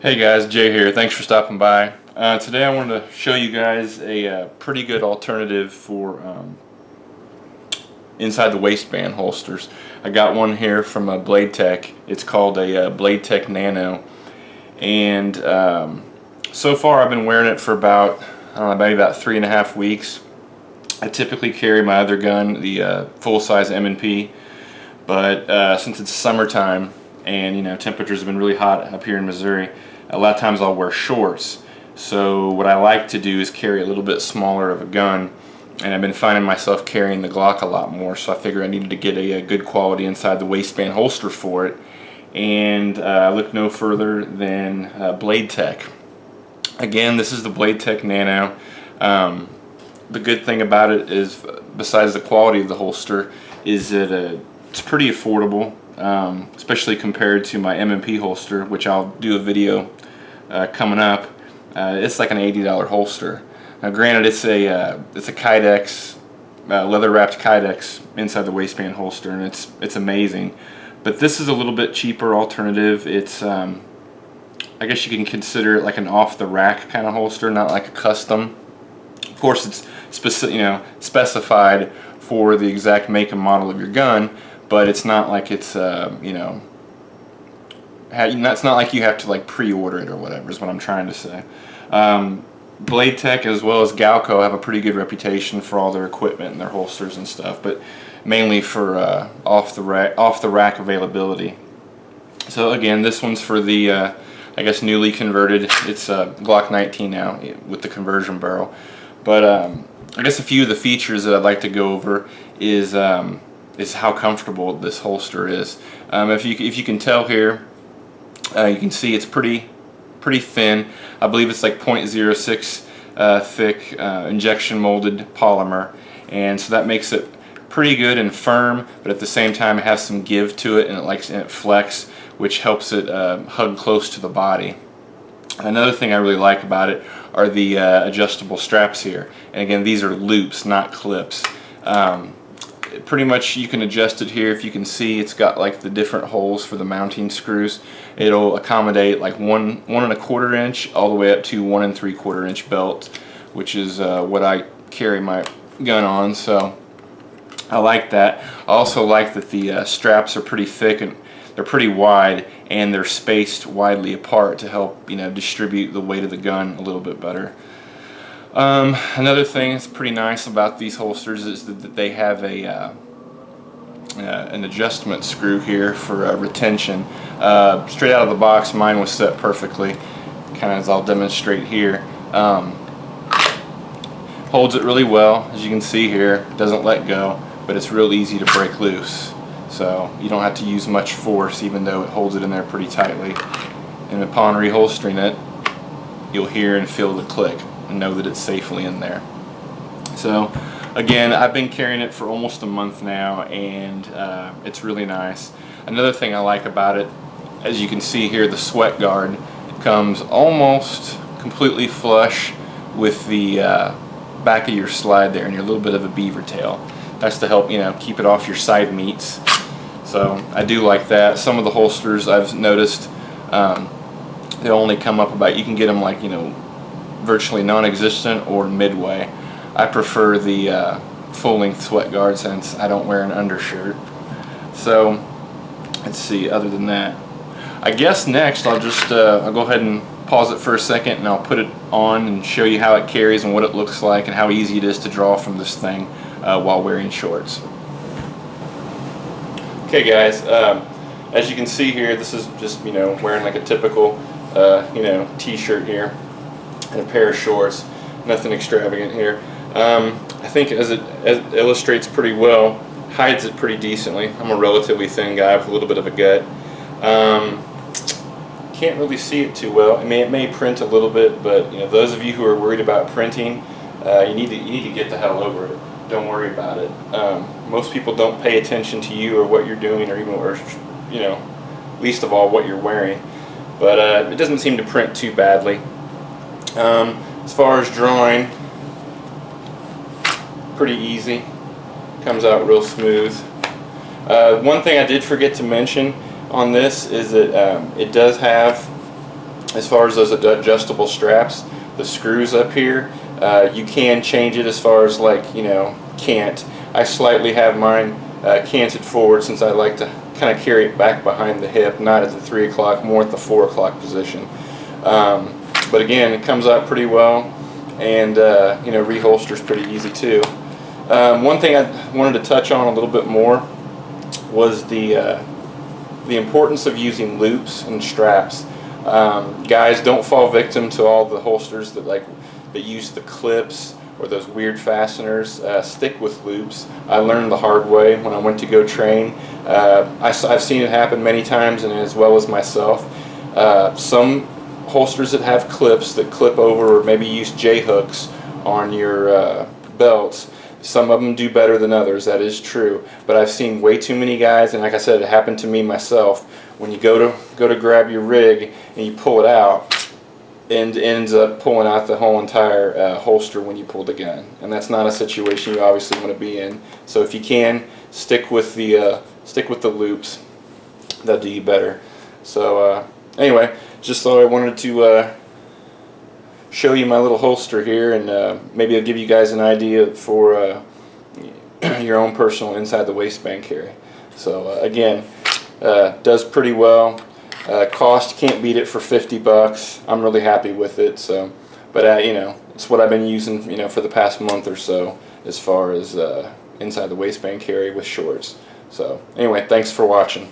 Hey guys, Jay here. Thanks for stopping by. Today I wanted to show you guys a pretty good alternative for inside the waistband holsters. I got one here from Blade Tech. It's called a Blade Tech Nano, and so far I've been wearing it for about, I don't know, maybe about 3.5 weeks. I typically carry my other gun, the full-size M&P, but since it's summertime and temperatures have been really hot up here in Missouri, a lot of times I'll wear shorts. So what I like to do is carry a little bit smaller of a gun, and I've been finding myself carrying the Glock a lot more, so I figured I needed to get a good quality inside the waistband holster for it, and I look no further than Blade Tech. Again, this is the Blade Tech Nano. The good thing about it is, besides the quality of the holster, is that it's pretty affordable, especially compared to my M&P holster, which I'll do a video coming up. It's like an $80 holster. Now, granted, it's a Kydex, leather-wrapped Kydex inside the waistband holster, and it's amazing. But this is a little bit cheaper alternative. It's I guess you can consider it like an off-the-rack kind of holster, not like a custom. Of course, it's specified for the exact make and model of your gun, but it's not like it's it's not like you have to like pre-order it or whatever, is what I'm trying to say. Blade Tech as well as Galco have a pretty good reputation for all their equipment and their holsters and stuff, but mainly for off the rack availability. So again, this one's for the I guess newly converted. It's Glock 19 now with the conversion barrel. But I guess a few of the features that I'd like to go over is how comfortable this holster is. If you can tell here, you can see it's pretty thin. I believe it's like 0.06 thick injection molded polymer, and so that makes it pretty good and firm, but at the same time it has some give to it, and it flex, which helps it hug close to the body. Another thing I really like about it are the adjustable straps here, and again, these are loops, not clips. Pretty much you can adjust it here. If you can see, it's got like the different holes for the mounting screws. It'll accommodate like 1 1/4 inch all the way up to 1 3/4 inch belt, which is what I carry my gun on, so I like that. I also like that the straps are pretty thick and they're pretty wide, and they're spaced widely apart to help distribute the weight of the gun a little bit better. Another thing that's pretty nice about these holsters is that they have an adjustment screw here for retention. Straight out of the box, mine was set perfectly, kind of as I'll demonstrate here. Holds it really well, as you can see here. Doesn't let go, but it's real easy to break loose. So you don't have to use much force, even though it holds it in there pretty tightly. And upon reholstering it, you'll hear and feel the click and know that it's safely in there. So again, I've been carrying it for almost a month now, and it's really nice. Another thing I like about it, as you can see here, the sweat guard comes almost completely flush with the back of your slide there, and your little bit of a beaver tail. That's to help keep it off your side meats. So I do like that. Some of the holsters I've noticed, they only come up about, you can get them like virtually non-existent or midway. I prefer the full-length sweat guard since I don't wear an undershirt. So let's see, other than that, I guess next I'll just I'll go ahead and pause it for a second, and I'll put it on and show you how it carries and what it looks like and how easy it is to draw from this thing while wearing shorts. Okay guys, as you can see here, this is just wearing like a typical t-shirt here and a pair of shorts. Nothing extravagant here. I think as it illustrates pretty well, hides it pretty decently. I'm a relatively thin guy with a little bit of a gut. Can't really see it too well. I mean, it may print a little bit, but those of you who are worried about printing, you need to get the hell over it. Don't worry about it. Most people don't pay attention to you or what you're doing, or even least of all what you're wearing. But it doesn't seem to print too badly. As far as drawing, pretty easy. Comes out real smooth. One thing I did forget to mention on this is that it does have As far as those adjustable straps, the screws up here, you can change it as far as like, cant. I slightly have mine canted forward since I like to kind of carry it back behind the hip, not at the 3 o'clock, more at the 4 o'clock position. But again, it comes out pretty well, and reholster's pretty easy too. One thing I wanted to touch on a little bit more was the importance of using loops and straps. Guys, don't fall victim to all the holsters that use the clips or those weird fasteners. Stick with loops. I learned the hard way when I went to go train. I've seen it happen many times, and as well as myself. Some holsters that have clips that clip over, or maybe use J-hooks on your belts, some of them do better than others. That is true. But I've seen way too many guys, and like I said, it happened to me myself. When you go to grab your rig and you pull it out, and ends up pulling out the whole entire holster when you pull the gun, and that's not a situation you obviously want to be in. So if you can, stick with the loops. That'll do you better. So anyway, just thought I wanted to show you my little holster here, and maybe I'll give you guys an idea for your own personal inside the waistband carry. So again, does pretty well. Cost, can't beat it for 50 bucks. I'm really happy with it. So, but it's what I've been using for the past month or so as far as inside the waistband carry with shorts. So anyway, thanks for watching.